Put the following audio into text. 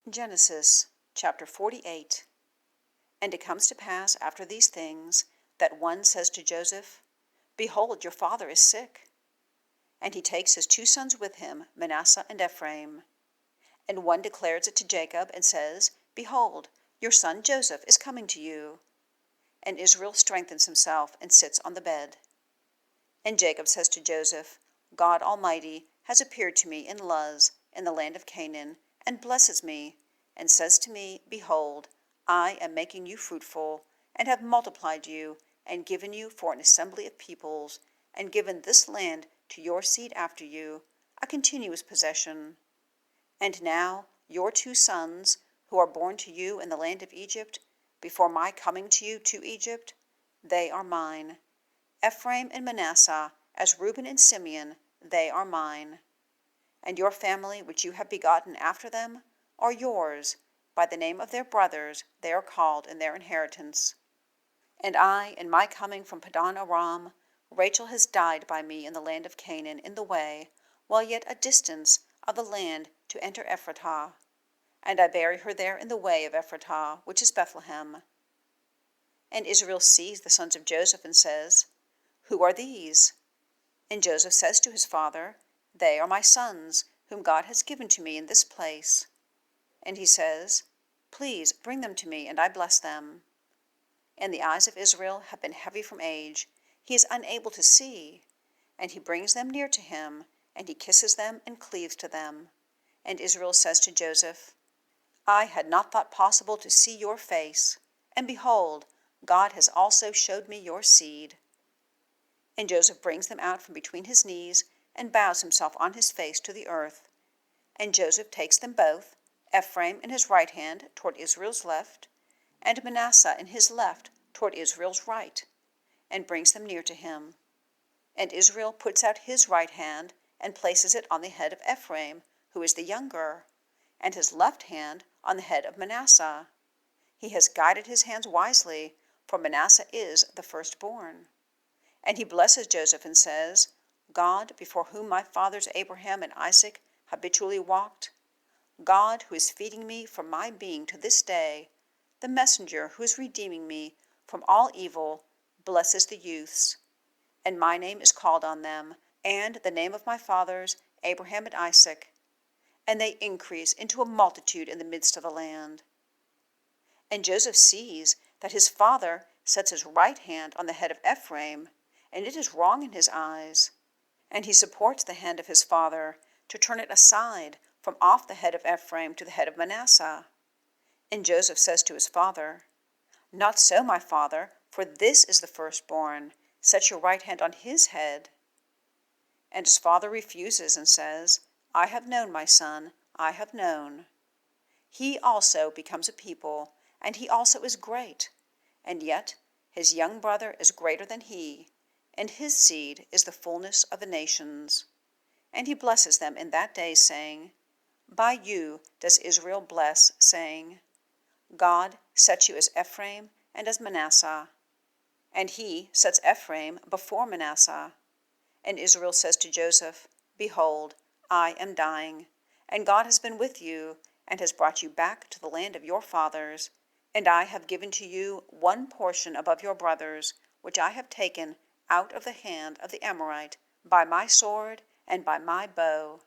Genesis chapter 48. And it comes to pass after these things that one says to Joseph, Behold, your father is sick. And he takes his 2 sons with him, Manasseh and Ephraim. And one declares it to Jacob and says, Behold, your son Joseph is coming to you. And Israel strengthens himself and sits on the bed. And Jacob says to Joseph, God Almighty has appeared to me in Luz, in the land of Canaan, and blesses me, and says to me, Behold, I am making you fruitful, and have multiplied you, and given you for an assembly of peoples, and given this land to your seed after you, a continuous possession. And now your 2 sons, who are born to you in the land of Egypt, before my coming to you to Egypt, they are mine. Ephraim and Manasseh, as Reuben and Simeon, they are mine. And your family which you have begotten after them are yours. By the name of their brothers they are called in their inheritance. And I, in my coming from Padan Aram, Rachel has died by me in the land of Canaan in the way, while yet a distance of the land to enter Ephrata. And I bury her there in the way of Ephrata, which is Beth-Lehem. And Israel sees the sons of Joseph and says, Who are these? And Joseph says to his father, They are my sons, whom God has given to me in this place. And he says, Please bring them to me, and I bless them. And the eyes of Israel have been heavy from age. He is unable to see. And he brings them near to him, and he kisses them and cleaves to them. And Israel says to Joseph, I had not thought possible to see your face, and behold, God has also showed me your seed. And Joseph brings them out from between his knees, and bows himself on his face to the earth. And Joseph takes them both, Ephraim in his right hand toward Israel's left, and Manasseh in his left toward Israel's right, and brings them near to him. And Israel puts out his right hand and places it on the head of Ephraim, who is the younger, and his left hand on the head of Manasseh. He has guided his hands wisely, for Manasseh is the firstborn. And he blesses Joseph and says, God, before whom my fathers Abraham and Isaac habitually walked, God, who is feeding me from my being to this day, the messenger who is redeeming me from all evil, blesses the youths. And my name is called on them, and the name of my fathers Abraham and Isaac, and they increase into a multitude in the midst of the land. And Joseph sees that his father sets his right hand on the head of Ephraim, and it is wrong in his eyes. And he supports the hand of his father to turn it aside from off the head of Ephraim to the head of Manasseh. And Joseph says to his father, Not so, my father, for this is the firstborn. Set your right hand on his head. And his father refuses and says, I have known, my son, I have known. He also becomes a people, and he also is great, and yet his young brother is greater than he, and his seed is the fullness of the nations. And he blesses them in that day, saying, By you does Israel bless, saying, God sets you as Ephraim and as Manasseh. And he sets Ephraim before Manasseh. And Israel says to Joseph, Behold, I am dying, and God has been with you, and has brought you back to the land of your fathers, and I have given to you one portion above your brothers, which I have taken out of the hand of the Amorite, by my sword and by my bow.